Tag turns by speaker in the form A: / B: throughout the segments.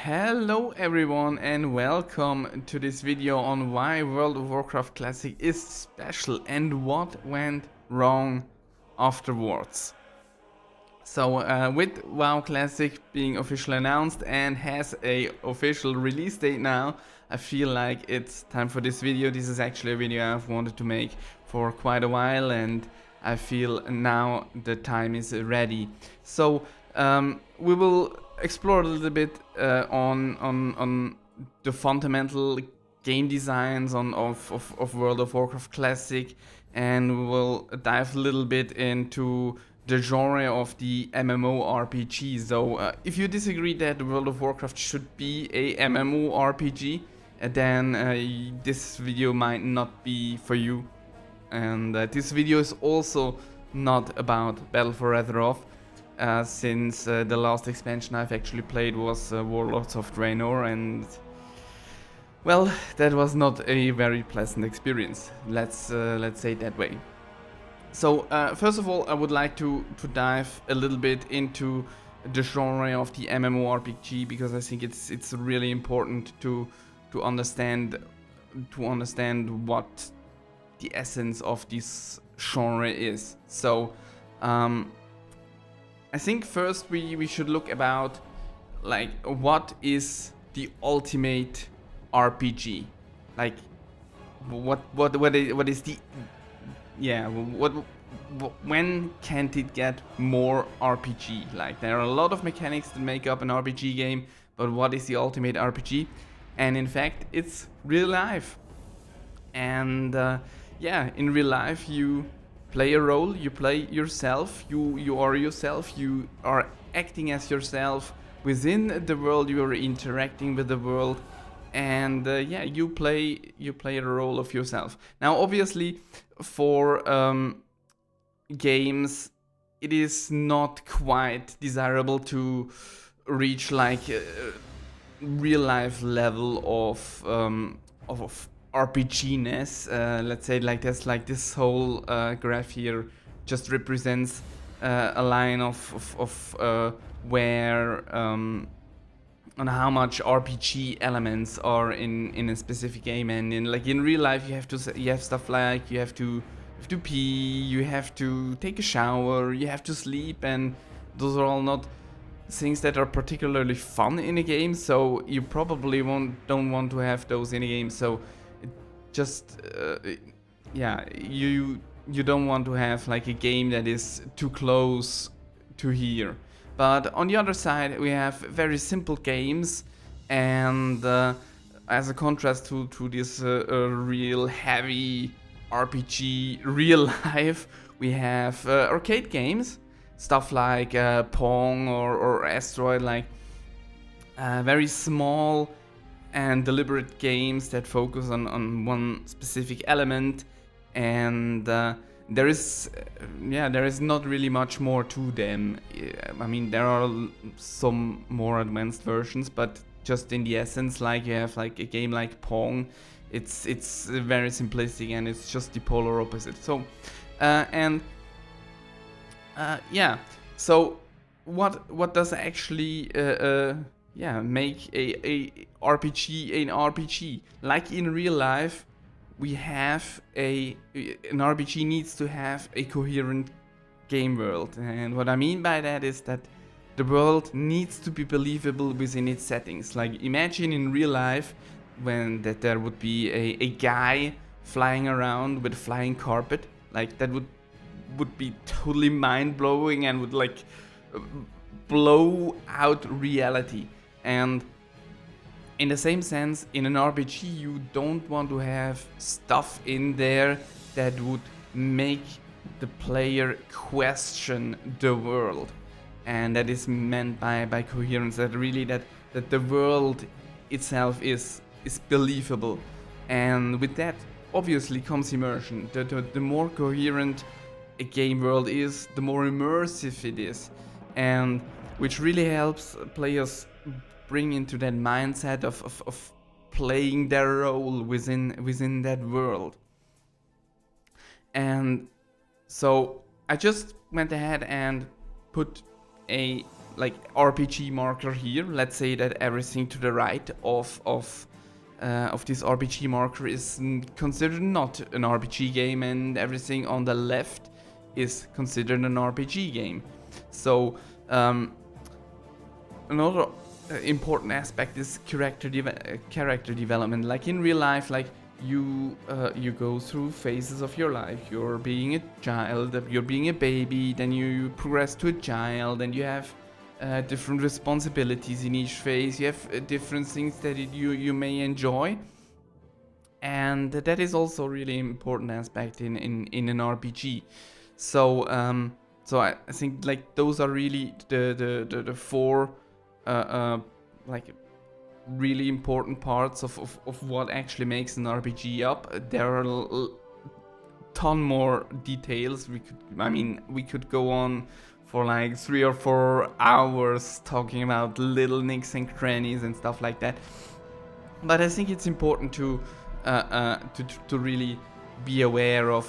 A: Hello everyone and welcome to this video on why World of Warcraft Classic is special and what went wrong afterwards. So with WoW Classic being officially announced and has a official release date now, I feel like it's time for this video. This is actually a video I've wanted to make for quite a while and I feel now the time is ready. So we will explore a little bit on the fundamental game designs of World of Warcraft Classic, and we will dive a little bit into the genre of the MMORPG. So if you disagree that World of Warcraft should be a MMORPG, then this video might not be for you. And this video is also not about Battle for Azeroth, since the last expansion I've actually played was Warlords of Draenor, and well, that was not a very pleasant experience. Let's say it that way. So first of all, I would like to dive a little bit into the genre of the MMORPG, because I think it's really important to understand what the essence of this genre is. So I think first we should look about like what is the ultimate RPG, like what is the when can't it get more RPG? Like there are a lot of mechanics that make up an RPG game, but what is the ultimate RPG? And in fact, it's real life. And in real life you play a role, you play yourself, you are yourself, you are acting as yourself within the world, you are interacting with the world, and you play a role of yourself. Now obviously for games it is not quite desirable to reach like a real life level of RPG-ness. Let's say like this, like this whole graph here just represents a line of where on how much RPG elements are in a specific game. And in real life you have stuff like you have to pee, you have to take a shower, you have to sleep, and those are all not things that are particularly fun in a game, so you probably don't want to have those in a game. So just you don't want to have like a game that is too close to here. But on the other side we have very simple games, and as a contrast to this real heavy RPG real life, we have arcade games, stuff like Pong or Asteroid, like very small and deliberate games that focus on one specific element, and there is not really much more to them. I mean, there are some more advanced versions, but just in the essence, like you have like a game like Pong, it's very simplistic and it's just the polar opposite. So so what does actually make a RPG an RPG? Like in real life, we have an RPG needs to have a coherent game world, and what I mean by that is that the world needs to be believable within its settings. Like imagine in real life when there would be a guy flying around with a flying carpet, like that would be totally mind-blowing and would like blow out reality. And in the same sense, in an RPG you don't want to have stuff in there that would make the player question the world. And that is meant by coherence, that really that the world itself is believable. And with that obviously comes immersion. The more coherent a game world is, the more immersive it is, and which really helps players bring into that mindset of playing their role within that world. And so I just went ahead and put a like RPG marker here. Let's say that everything to the right of this RPG marker is considered not an RPG game, and everything on the left is considered an RPG game. So another important aspect is character development. Like in real life, like you go through phases of your life. You're being a child, you're being a baby, then you progress to a child, and you have different responsibilities in each phase. You have different things that you may enjoy, and that is also a really important aspect in an RPG. So I think like those are really the four like really important parts of what actually makes an RPG up. There are ton more details. We could go on for like 3 or 4 hours talking about little nicks and crannies and stuff like that. But I think it's important to really be aware of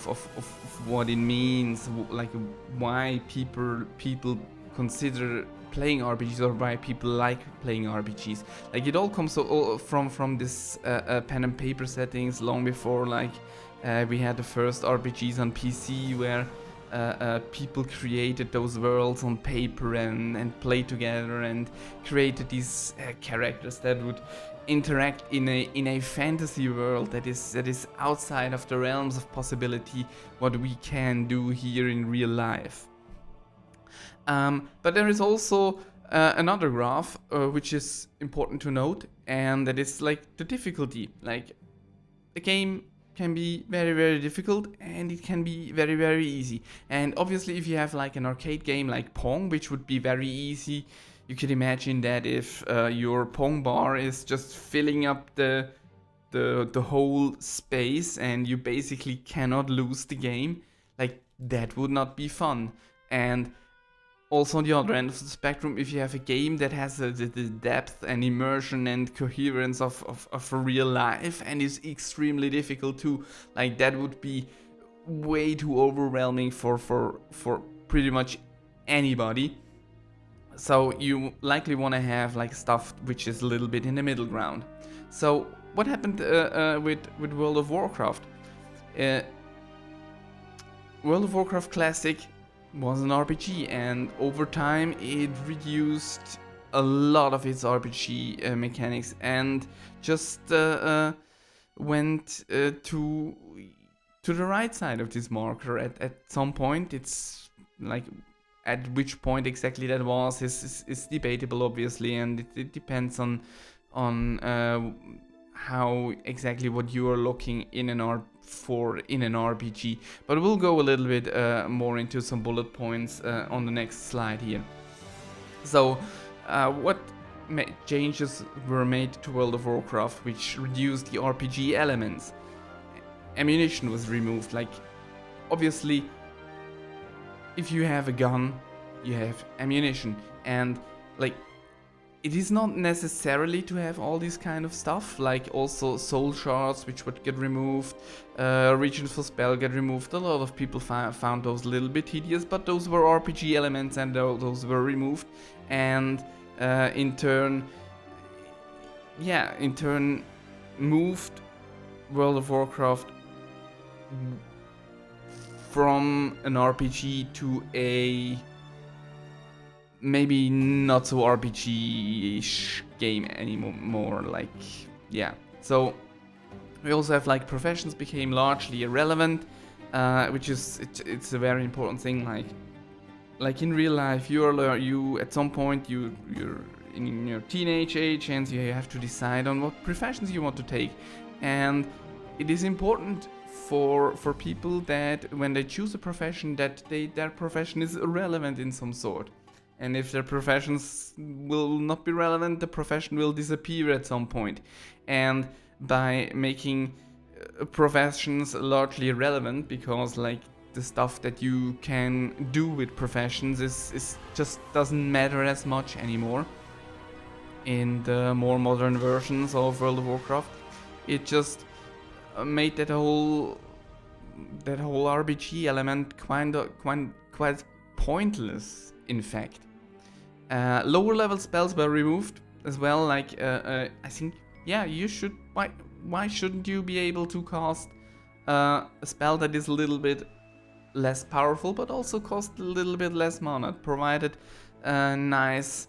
A: what it means, like why people consider playing RPGs, or why people like playing RPGs. Like it all comes from this pen and paper settings long before like we had the first RPGs on PC, where people created those worlds on paper and played together and created these characters that would interact in a fantasy world that is outside of the realms of possibility what we can do here in real life. But there is also another graph which is important to note, and that is like the difficulty. Like a game can be very, very difficult, and it can be very, very easy. And obviously if you have like an arcade game like Pong, which would be very easy, you could imagine that if your Pong bar is just filling up the whole space and you basically cannot lose the game, like that would not be fun. And also on the other end of the spectrum, if you have a game that has the depth and immersion and coherence of real life and is extremely difficult too, like that would be way too overwhelming for pretty much anybody. So you likely want to have like stuff which is a little bit in the middle ground. So what happened with World of Warcraft? World of Warcraft Classic was an RPG, and over time it reduced a lot of its RPG mechanics and just went to the right side of this marker at some point. It's like at which point exactly that was is debatable, obviously, and it depends on how exactly what you are looking in an RPG. But we'll go a little bit more into some bullet points on the next slide here. So what changes were made to World of Warcraft which reduced the RPG elements? Ammunition was removed. Like obviously if you have a gun, you have ammunition, and like it is not necessarily to have all this kind of stuff, like also soul shards which would get removed, regions for spell get removed. A lot of people found those a little bit tedious, but those were RPG elements and those were removed, and in turn moved World of Warcraft from an RPG to a maybe not so RPG-ish game anymore. Like, yeah. So we also have like professions became largely irrelevant, which is it's a very important thing. Like in real life, you at some point you're in your teenage age, and you have to decide on what professions you want to take, and it is important for people that when they choose a profession, that their profession is relevant in some sort. And if their professions will not be relevant, the profession will disappear at some point. And by making professions largely irrelevant, because like the stuff that you can do with professions is just doesn't matter as much anymore in the more modern versions of World of Warcraft, it just made that whole RPG element quite pointless, in fact. Lower level spells were removed as well. Like I think, yeah, you should. Why shouldn't you be able to cast a spell that is a little bit less powerful, but also cost a little bit less mana, provided nice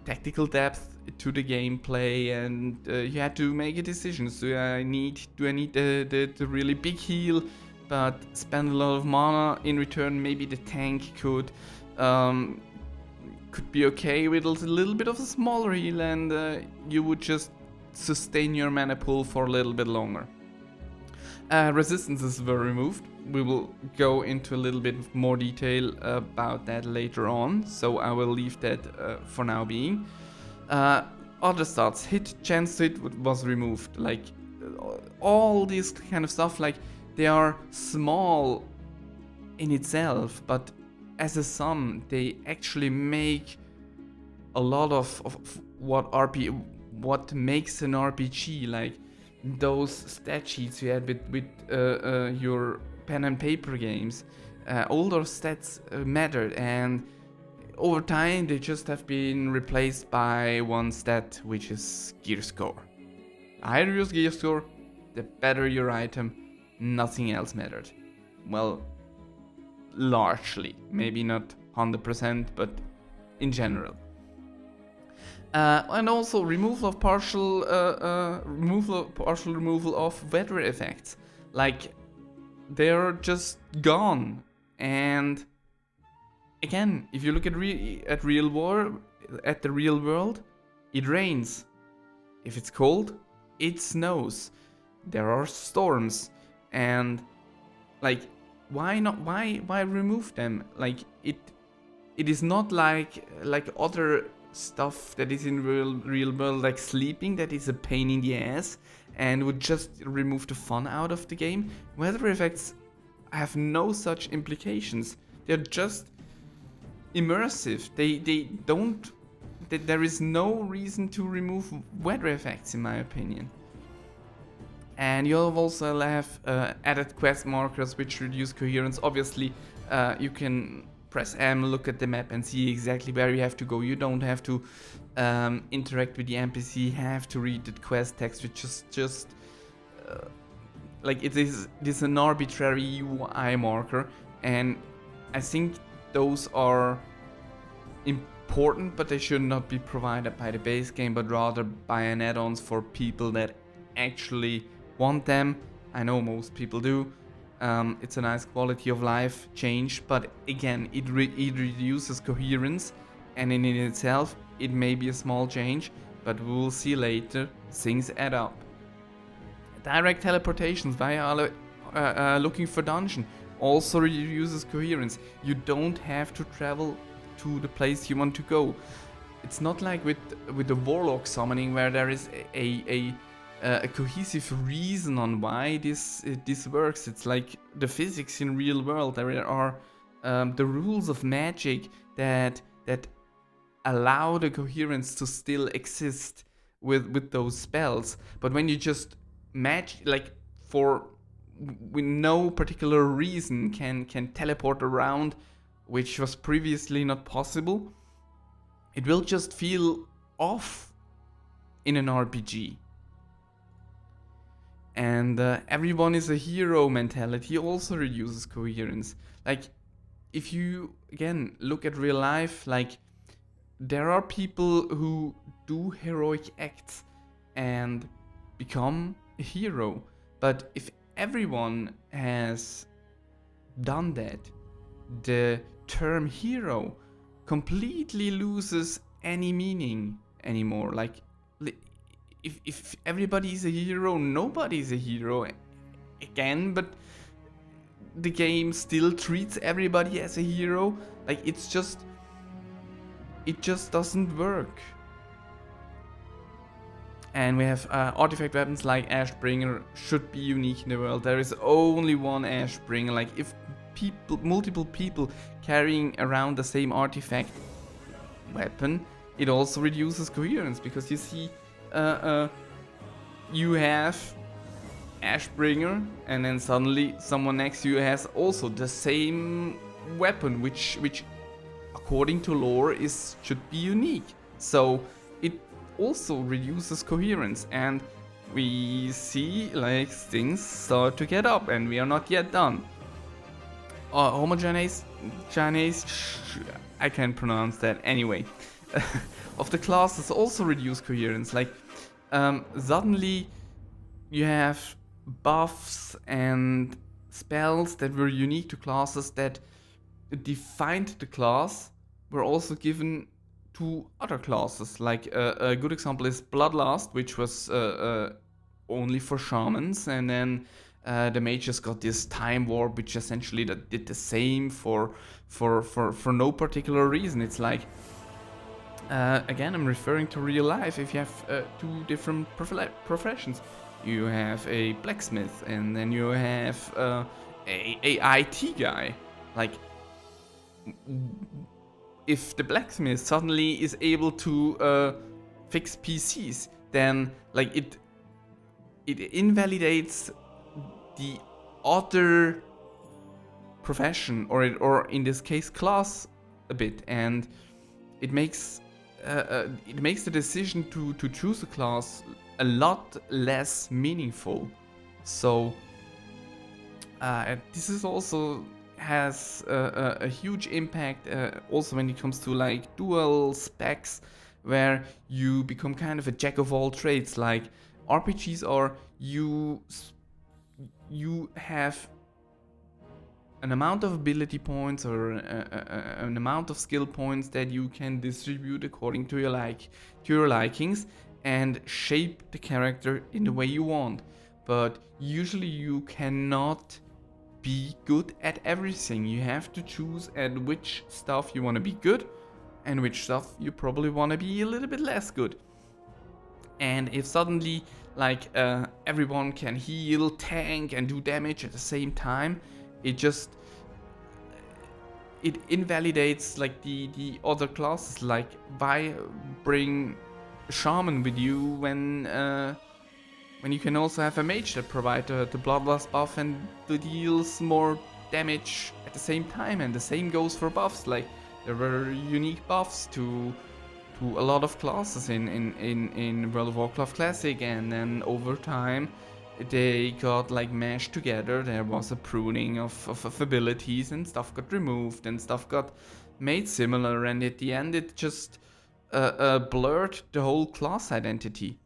A: tactical depth to the gameplay, and you had to make a decision. Do I need the really big heal, but spend a lot of mana in return? Maybe the tank could be okay with a little bit of a smaller heal, and you would just sustain your mana pool for a little bit longer. Resistances were removed. We will go into a little bit more detail about that later on, so I will leave that for now being. Other stats, hit, chance to hit was removed. Like all this kind of stuff, like they are small in itself, but as a sum, they actually make a lot of what makes an RPG. Like those stat sheets you had with your pen and paper games, all those stats mattered, and over time they just have been replaced by one stat, which is gear score. The higher your gear score, the better your item. Nothing else mattered. Well, largely, maybe not 100%, but in general. And also removal of partial removal of weather effects. Like they're just gone. And again, if you look at the real world, it rains. If it's cold, it snows. There are storms, and like, why not? Why remove them? Like it is not like other stuff that is in real world, like sleeping, that is a pain in the ass and would just remove the fun out of the game. Weather effects have no such implications. They're just immersive. They don't. There is no reason to remove weather effects, in my opinion. And you also have added quest markers which reduce coherence. Obviously, you can press M, look at the map, and see exactly where you have to go. You don't have to interact with the NPC, have to read the quest text, which is just like it is an arbitrary UI marker. And I think those are important, but they should not be provided by the base game, but rather by an add-ons for people that actually want them. I know most people do. It's a nice quality of life change, but again, it reduces coherence, and in itself, it may be a small change, but we will see later, things add up. Direct teleportations via looking for dungeon also reduces coherence. You don't have to travel to the place you want to go. It's not like with the warlock summoning, where there is a cohesive reason on why this works. It's like the physics in real world. There are the rules of magic that allow the coherence to still exist with those spells. But when you just with no particular reason can teleport around, which was previously not possible, it will just feel off in an RPG. And everyone is a hero mentality also reduces coherence. Like, if you again look at real life, like there are people who do heroic acts and become a hero. But if everyone has done that, the term hero completely loses any meaning anymore. Like, if everybody is a hero, nobody is a hero again, but the game still treats everybody as a hero. Like, it just doesn't work. And we have artifact weapons like Ashbringer should be unique in the world. There is only one Ashbringer. Like, if multiple people carrying around the same artifact weapon, it also reduces coherence, because you see you have Ashbringer, and then suddenly someone next to you has also the same weapon, which according to lore should be unique. So it also reduces coherence, and we see like things start to get up, and we are not yet done. I can't pronounce that anyway. Of the classes also reduce coherence. Like suddenly you have buffs and spells that were unique to classes that defined the class were also given to other classes. Like a good example is Bloodlust, which was only for shamans, and then the mages got this time warp, which essentially that did the same for no particular reason. It's like again, I'm referring to real life. If you have two different professions, you have a blacksmith and then you have a IT guy. Like, if the blacksmith suddenly is able to fix PCs, then like it invalidates the other profession, or in this case class, a bit, and it makes the decision to choose a class a lot less meaningful. So this is also has a huge impact also when it comes to like dual specs, where you become kind of a jack of all trades. Like RPGs are, you have an amount of ability points or an amount of skill points that you can distribute according to your likings and shape the character in the way you want. But usually you cannot be good at everything. You have to choose at which stuff you want to be good and which stuff you probably want to be a little bit less good. And if suddenly like everyone can heal, tank and do damage at the same time, it invalidates like the other classes. Like, why bring shaman with you when you can also have a mage that provides the bloodlust buff and deals more damage at the same time? And the same goes for buffs. Like, there were unique buffs to a lot of classes in World of Warcraft Classic, and then over time they got like mashed together. There was a pruning of abilities, and stuff got removed and stuff got made similar, and at the end it just blurred the whole class identity.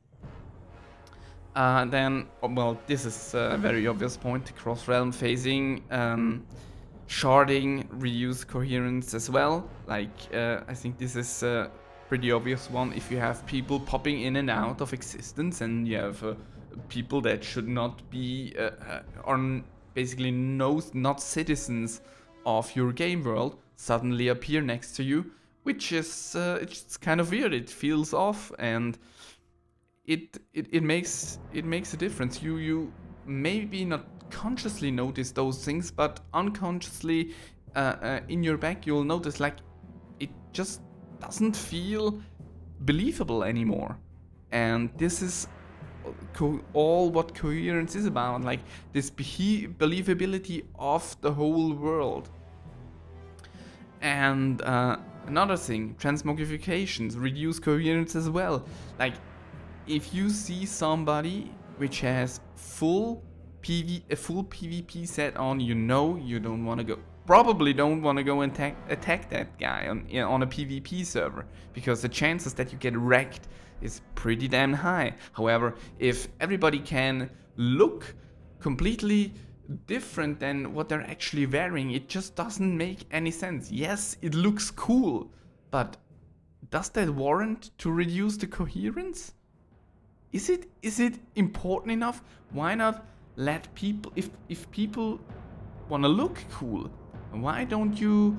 A: Then, well, this is a very obvious point: cross-realm phasing, sharding, reuse coherence as well. Like, I think this is a pretty obvious one. If you have people popping in and out of existence, and you have people that should not be, are basically not citizens of your game world, suddenly appear next to you, which is it's kind of weird. It feels off, and it makes a difference. You maybe not consciously notice those things, but unconsciously in your back you'll notice like it just doesn't feel believable anymore. And this is all what coherence is about, like this believability of the whole world. And another thing, transmogrifications reduce coherence as well. Like, if you see somebody which has a full PvP set on, you don't want to go. Probably don't want to go and attack that guy on a PvP server, because the chances that you get wrecked is pretty damn high. However, if everybody can look completely different than what they're actually wearing, it just doesn't make any sense. Yes, it looks cool, but does that warrant to reduce the coherence? Is it important enough? Why not let people, if people want to look cool, why don't you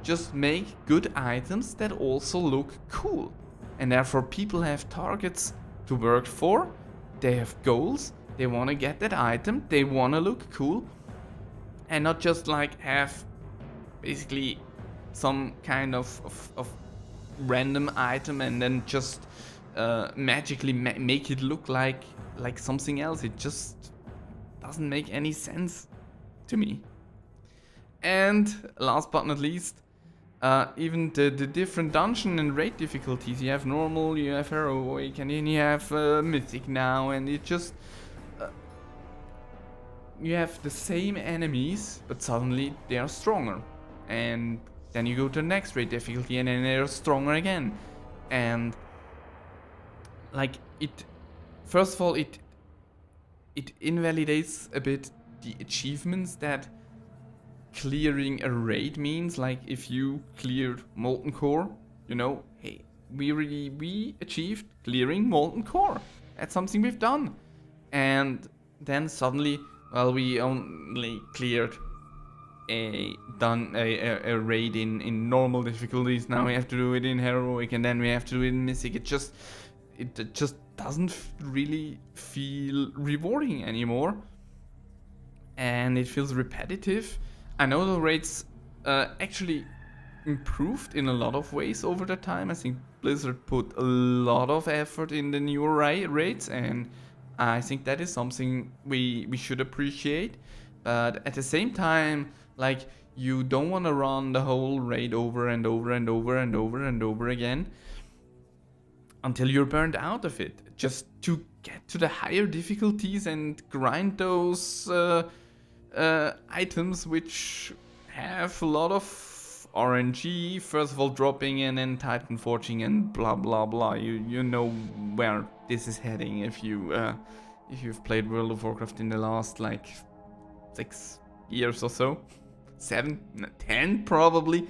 A: just make good items that also look cool? And therefore people have targets to work for, they have goals, they want to get that item, they want to look cool, and not just like have basically some kind of random item and then just magically make it look like something else. It just doesn't make any sense to me. And last but not least, even the different dungeon and raid difficulties. You have normal, you have heroic, and then you have mythic now, and it just you have the same enemies, but suddenly they are stronger. And then you go to the next raid difficulty, and then they're stronger again. And like it, first of all, it invalidates a bit the achievements that clearing a raid means. Like if you cleared Molten Core, you know, hey, we achieved clearing Molten Core. That's something we've done. And then suddenly, well, we only cleared a raid in normal difficulties. Now we have to do it in heroic, and then we have to do it in mythic. It just doesn't really feel rewarding anymore, and it feels repetitive. I know the raids actually improved in a lot of ways over the time. I think Blizzard put a lot of effort in the newer raids, and I think that is something we should appreciate. But at the same time, like, you don't want to run the whole raid over and over and over and over and over again until you're burned out of it, just to get to the higher difficulties and grind those items which have a lot of RNG, first of all dropping and then Titan forging and blah blah blah. You know where this is heading if you've played World of Warcraft in the last like 6 years or so. 7, 10 probably.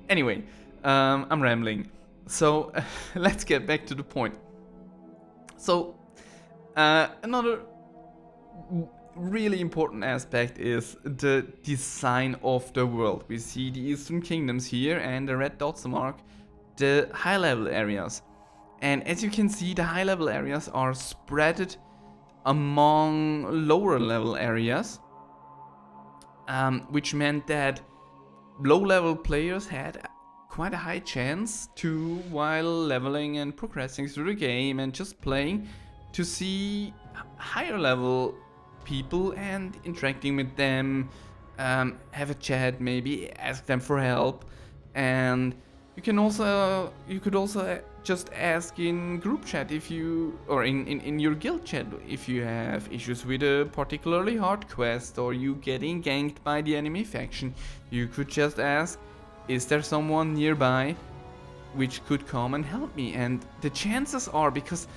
A: Anyway, I'm rambling. So let's get back to the point. So another really important aspect is the design of the world. We see the Eastern Kingdoms here, and the red dots mark the high level areas. And as you can see, the high level areas are spread among lower level areas, which meant that low level players had quite a high chance to, while leveling and progressing through the game and just playing, to see higher level people and interacting with them, have a chat, maybe ask them for help. And you could also just ask in group chat if you, or in your guild chat, if you have issues with a particularly hard quest or you getting ganked by the enemy faction. You could just ask, is there someone nearby which could come and help me? And the chances are, because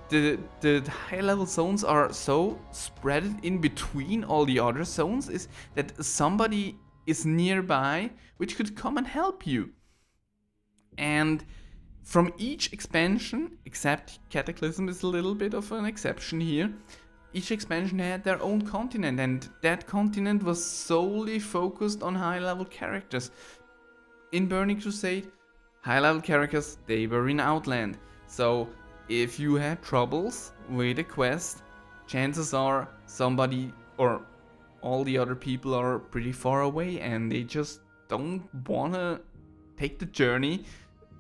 A: the high level zones are so spread in between all the other zones, is that somebody is nearby which could come and help you. And from each expansion, except Cataclysm is a little bit of an exception here, each expansion had their own continent, and that continent was solely focused on high level characters. In Burning Crusade, high level characters, they were in Outland. So if you had troubles with a quest, chances are somebody or all the other people are pretty far away and they just don't wanna take the journey,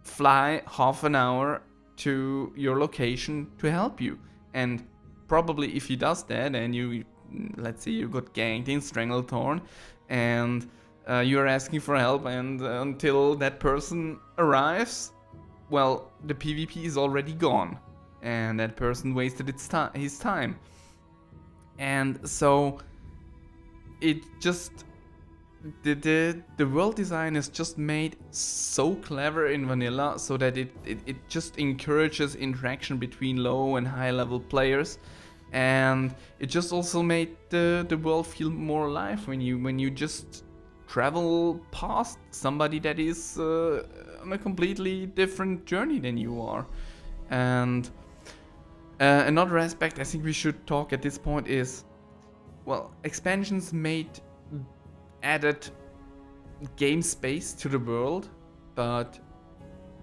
A: fly half an hour to your location to help you. And probably if he does that and you, let's say you got ganked in Stranglethorn and you're asking for help, and until that person arrives, well, the PvP is already gone and that person wasted his time. And so it just, the world design is just made so clever in vanilla, so that it just encourages interaction between low and high level players, and it just also made the world feel more alive when you just travel past somebody that is on a completely different journey than you are. And another aspect I think we should talk at this point is, well, expansions added game space to the world, but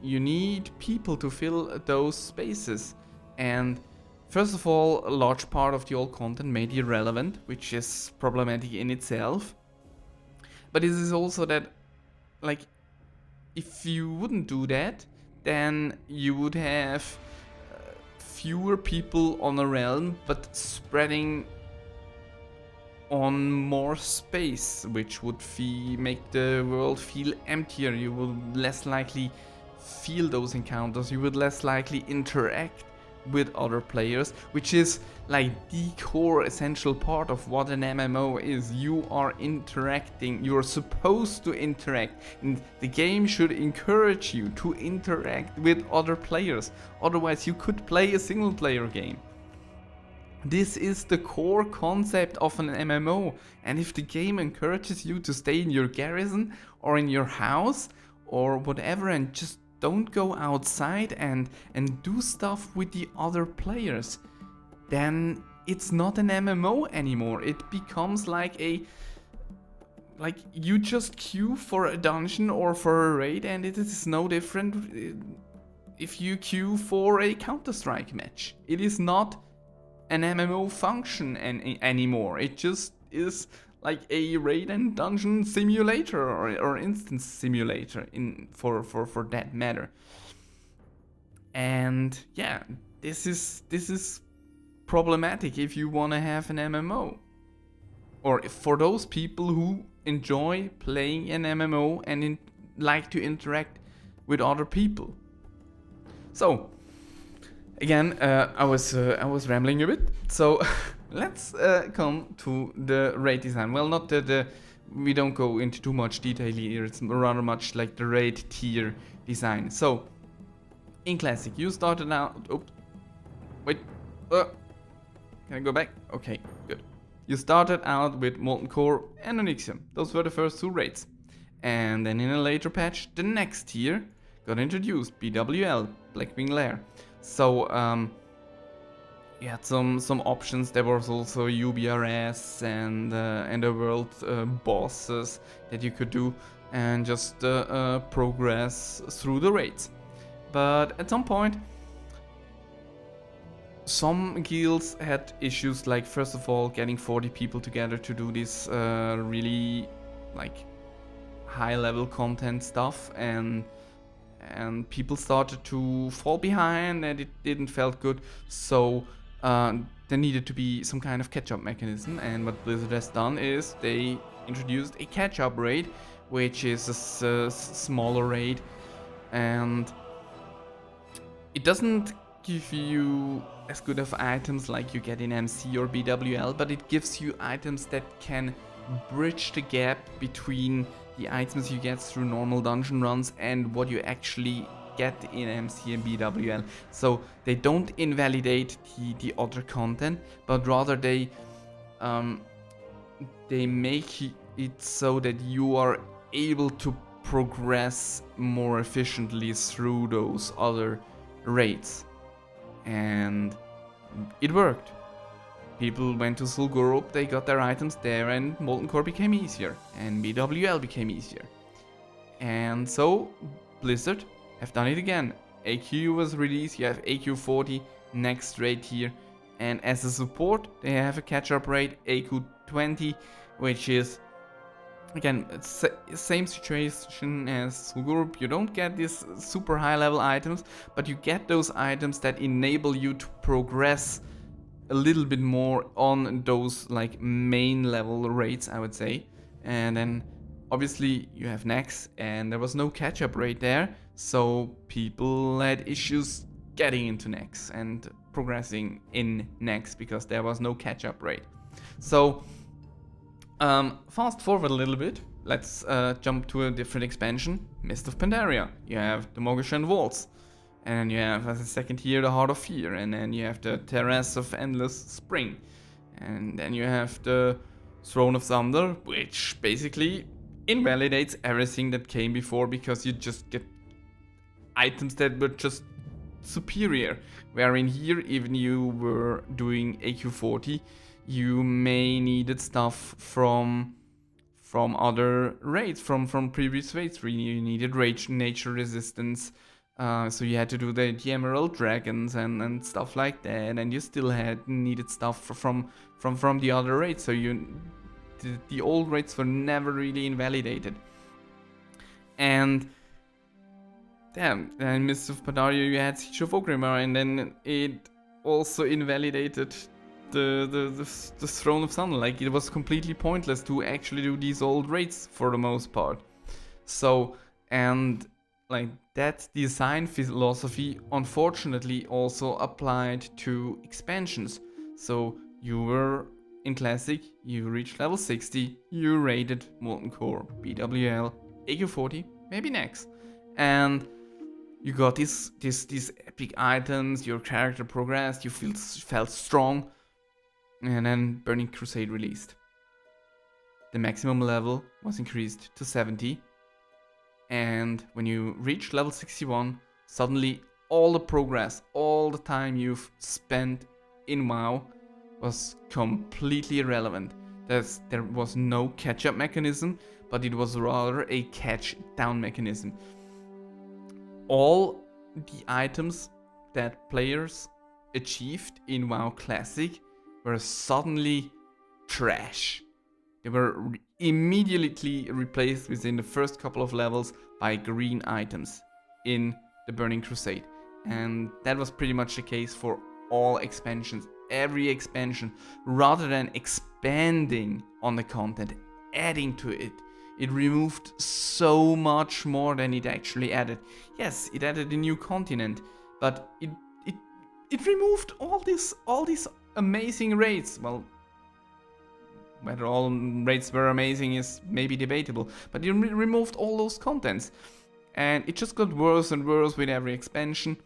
A: you need people to fill those spaces. And first of all, a large part of the old content made irrelevant, which is problematic in itself. But it is also that, like, if you wouldn't do that, then you would have fewer people on a realm, but spreading on more space, which would make the world feel emptier. You would less likely feel those encounters, you would less likely interact with other players, which is like the core essential part of what an MMO is. You are interacting, you're supposed to interact, and the game should encourage you to interact with other players. Otherwise you could play a single player game. This is the core concept of an MMO, and if the game encourages you to stay in your garrison or in your house or whatever and just don't go outside and do stuff with the other players, then it's not an MMO anymore. It becomes like you just queue for a dungeon or for a raid, and it is no different if you queue for a Counter-Strike match. It is not an MMO function anymore. It just is like a raid and dungeon simulator or instance simulator for that matter. And yeah, this is problematic if you want to have an MMO, or for those people who enjoy playing an MMO and like to interact with other people. So again, I was rambling a bit. So let's come to the raid design. Well, not we don't go into too much detail here. It's rather much like the raid tier design. So in Classic, you started out. Oops, wait. Can I go back? Okay, good. You started out with Molten Core and Onyxium. Those were the first two raids. And then in a later patch, the next tier got introduced, BWL, Blackwing Lair. So you had some options. There was also UBRS and the world bosses that you could do and just progress through the raids. But at some point, some guilds had issues, like first of all getting 40 people together to do this really like high level content stuff, and people started to fall behind and it didn't felt good. So there needed to be some kind of catch-up mechanism, and what Blizzard has done is they introduced a catch-up raid, which is a smaller raid, and it doesn't give you as good of items like you get in MC or BWL, but it gives you items that can bridge the gap between the items you get through normal dungeon runs and what you actually get in MC and BWL. So they don't invalidate the other content, but rather they make it so that you are able to progress more efficiently through those other raids. And it worked. People went to Sulgurup, they got their items there, and Molten Core became easier, and BWL became easier. And so Blizzard have done it again. AQ was released, you have AQ 40, next raid here, and as a support they have a catch-up raid, AQ 20, which is again same situation as Sulgurup. You don't get these super high level items, but you get those items that enable you to progress a little bit more on those like main level raids, I would say. And then obviously you have Nex, and there was no catch-up raid there, so people had issues getting into Nex and progressing in Nex because there was no catch-up raid. So fast forward a little bit, let's jump to a different expansion, Mist of Pandaria. You have the Mogashan Vaults, and then you have as a second tier the Heart of Fear, and then you have the Terrace of Endless Spring, and then you have the Throne of Thunder, which basically invalidates everything that came before because you just get items that were just superior. Where in here, even you were doing AQ 40, you may needed stuff from other raids, from previous raids. You needed rage nature resistance, so you had to do the Emerald Dragons and stuff like that, and you still had needed stuff from the other raids. So the old raids were never really invalidated. And damn, in Mist of Pandaria you had Siege of Orgrimmar, and then it also invalidated the Throne of Thunder. Like, it was completely pointless to actually do these old raids for the most part. So, and like that design philosophy unfortunately also applied to expansions. So you were in Classic, you reached level 60, you raided Molten Core, BWL, AQ40, maybe next, and you got these epic items, your character progressed, you felt strong, and then Burning Crusade released. The maximum level was increased to 70, and when you reach level 61, suddenly all the progress, all the time you've spent in WoW was completely irrelevant. There was no catch-up mechanism, but it was rather a catch-down mechanism. All the items that players achieved in WoW Classic were suddenly trash. They were immediately replaced within the first couple of levels by green items in the Burning Crusade. And that was pretty much the case for all expansions. Every expansion, rather than expanding on the content, adding to it, it removed so much more than it actually added. Yes, it added a new continent, but it removed all these amazing raids. Well, whether all raids were amazing is maybe debatable, but it removed all those contents, and it just got worse and worse with every expansion.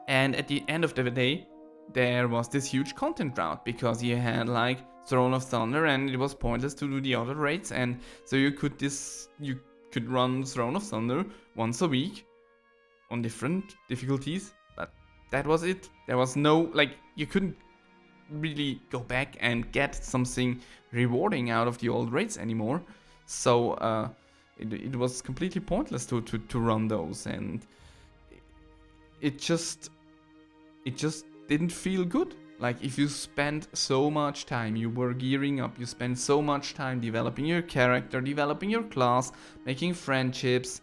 A: And at the end of the day, there was this huge content drought because you had like Throne of Thunder, and it was pointless to do the other raids, and so you could run Throne of Thunder once a week on different difficulties, but that was it. There was no, like, you couldn't really go back and get something rewarding out of the old raids anymore. So it was completely pointless to run those, and it just didn't feel good. Like, if you spent so much time, you were gearing up, you spent so much time developing your character, developing your class, making friendships,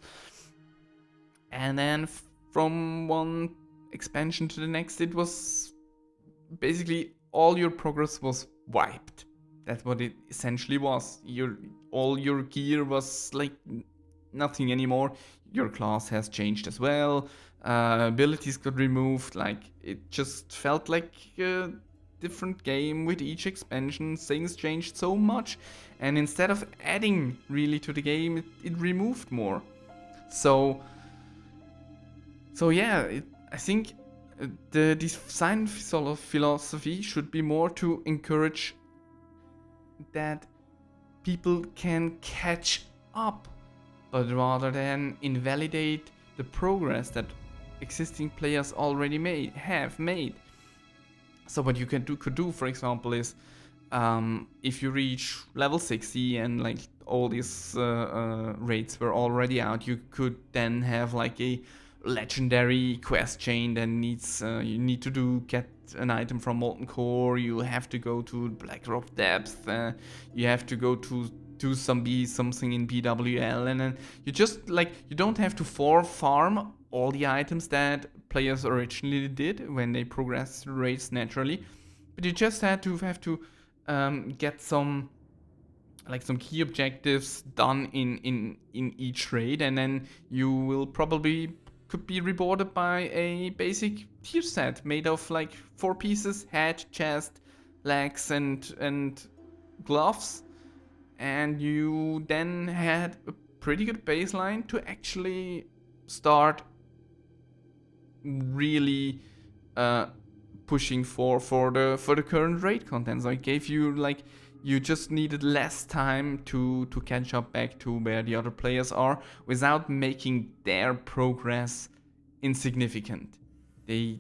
A: and then from one expansion to the next, it was basically all your progress was wiped. That's what it essentially was. All your gear was like nothing anymore. Your class has changed as well. Abilities got removed. Like, it just felt like a different game with each expansion. Things changed so much, and instead of adding really to the game, it removed more. So yeah, I think the design philosophy should be more to encourage that people can catch up, but rather than invalidate the progress that existing players already have made. So what you could do, for example, is if you reach level 60 and like all these raids were already out, you could then have like a legendary quest chain that needs you need to get an item from Molten Core. You have to go to Blackrock Depth. You have to go to do something in BWL, and then you just like you don't have to farm all the items that players originally did when they progressed through raids naturally, but you just have to get some key objectives done in each raid, and then you will probably could be rewarded by a basic tier set made of like 4 pieces: head, chest, legs, and gloves. And you then had a pretty good baseline to actually start really pushing for the current raid content. So it gave you like, you just needed less time to catch up back to where the other players are without making their progress insignificant. They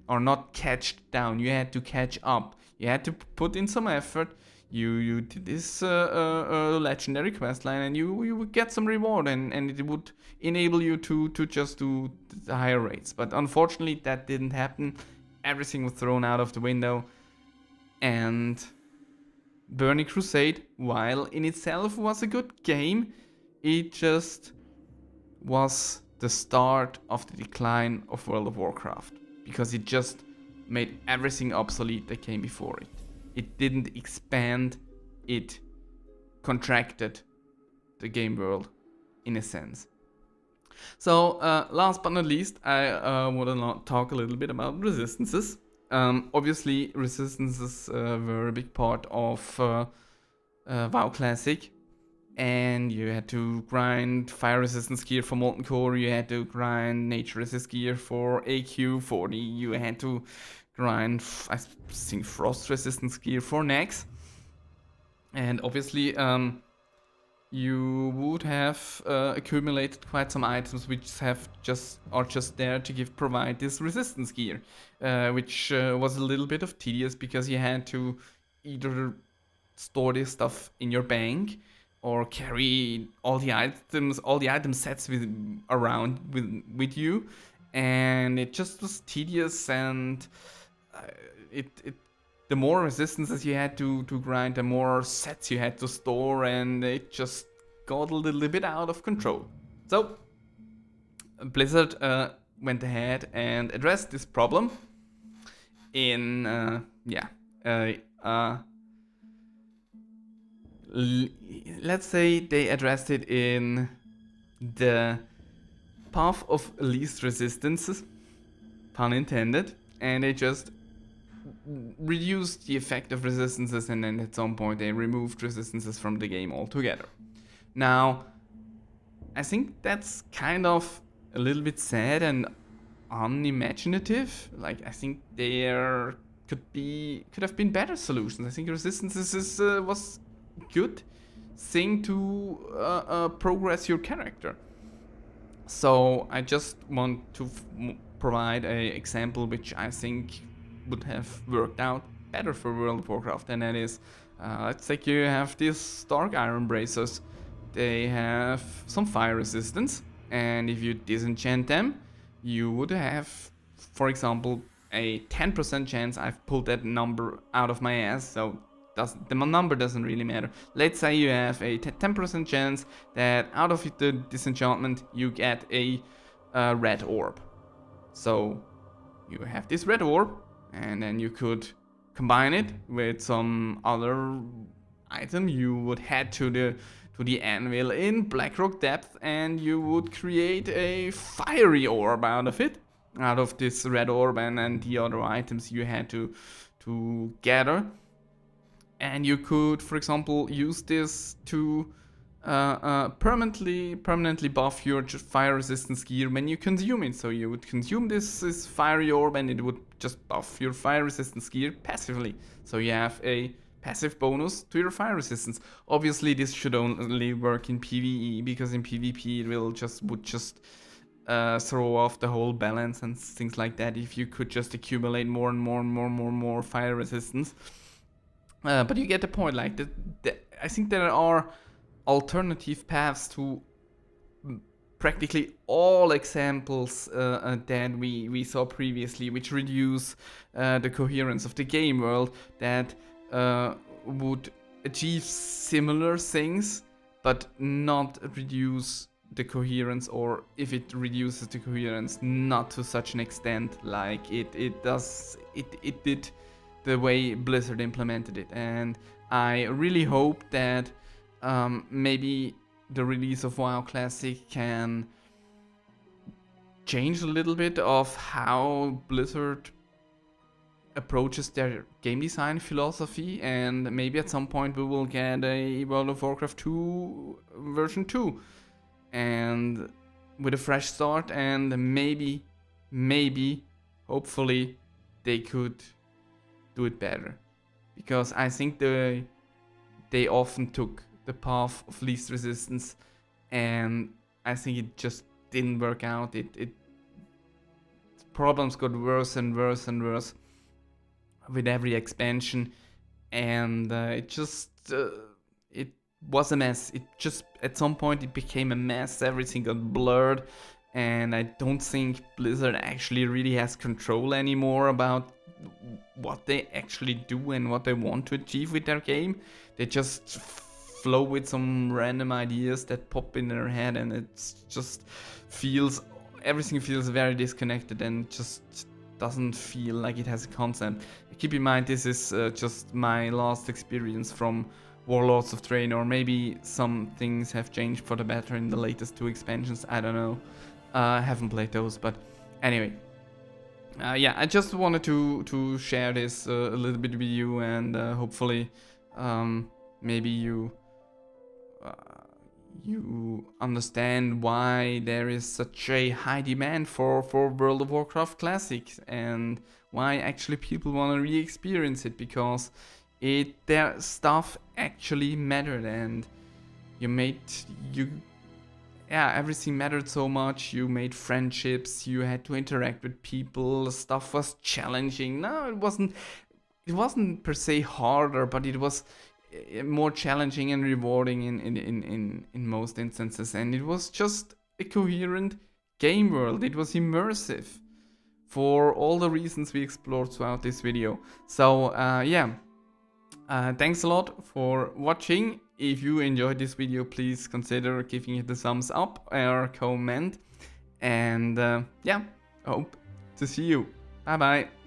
A: are not catched down. You had to catch up. You had to put in some effort. You did this legendary questline, and you would get some reward, and it would enable you to just do the higher rates. But unfortunately, that didn't happen. Everything was thrown out of the window, and Burning Crusade, while in itself was a good game, it just was the start of the decline of World of Warcraft, because it just made everything obsolete that came before it. It didn't expand, it contracted the game world in a sense. So last but not least, I want to talk a little bit about resistances. Obviously, resistances were a big part of WoW Classic, and you had to grind fire resistance gear for Molten Core, you had to grind nature resist gear for AQ40, you had to grind, I think, frost resistance gear for Nex. And obviously, you would have accumulated quite some items which are just there to provide this resistance gear, which was a little bit of tedious because you had to either store this stuff in your bank or carry all the item sets around with you, and it just was tedious, and it the more resistances you had to grind, the more sets you had to store, and it just got a little bit out of control. So Blizzard went ahead and addressed this problem in let's say they addressed it in the path of least resistances, pun intended, and they just reduced the effect of resistances, and then at some point they removed resistances from the game altogether. Now, I think that's kind of a little bit sad and unimaginative. Like, I think there could have been better solutions. I think resistances was good thing to progress your character. So I just want to provide an example which I think would have worked out better for World of Warcraft, and that is, let's say you have these Dark Iron Bracers. They have some fire resistance, and if you disenchant them, you would have, for example, a 10% chance. I've pulled that number out of my ass, so the number doesn't really matter. Let's say you have a 10% chance that out of the disenchantment you get a red orb. So you have this red orb, and then you could combine it with some other item. You would head to the anvil in Blackrock Depth, and you would create a fiery orb out of this red orb and the other items you had to gather. And you could, for example, use this to permanently buff your fire resistance gear when you consume it. So you would consume this fiery orb, and it would just buff your fire resistance gear passively. So you have a passive bonus to your fire resistance. Obviously, this should only work in PvE, because in PvP it would just throw off the whole balance and things like that if you could just accumulate more and more fire resistance. But you get the point. Like, I think there are alternative paths to practically all examples that we saw previously, which reduce the coherence of the game world, that would achieve similar things, but not reduce the coherence, or if it reduces the coherence, not to such an extent like it did the way Blizzard implemented it. And I really hope that maybe the release of WoW Classic can change a little bit of how Blizzard approaches their game design philosophy, and maybe at some point we will get a World of Warcraft 2 version 2, and with a fresh start, and maybe hopefully they could do it better, because I think they often took the path of least resistance, and I think it just didn't work out. It problems got worse and worse with every expansion, and it was a mess. It just, at some point, it became a mess. Everything got blurred, and I don't think Blizzard actually really has control anymore about what they actually do and what they want to achieve with their game. They just flow with some random ideas that pop in their head, and everything feels very disconnected and just doesn't feel like it has a concept. Keep in mind, this is just my last experience from Warlords of Draenor, or maybe some things have changed for the better in the latest 2 expansions, I don't know. I haven't played those, but anyway. Yeah, I just wanted to share this a little bit with you, and hopefully maybe uh, you understand why there is such a high demand for World of Warcraft Classic, and why actually people want to re-experience it, because their stuff actually mattered, and you yeah, everything mattered so much. You made friendships, you had to interact with people, stuff was challenging. No, it wasn't per se harder, but it was more challenging and rewarding in most instances, and it was just a coherent game world. It was immersive for all the reasons we explored throughout this video. So yeah, thanks a lot for watching. If you enjoyed this video, please consider giving it a thumbs up or comment. And yeah, hope to see you. Bye bye.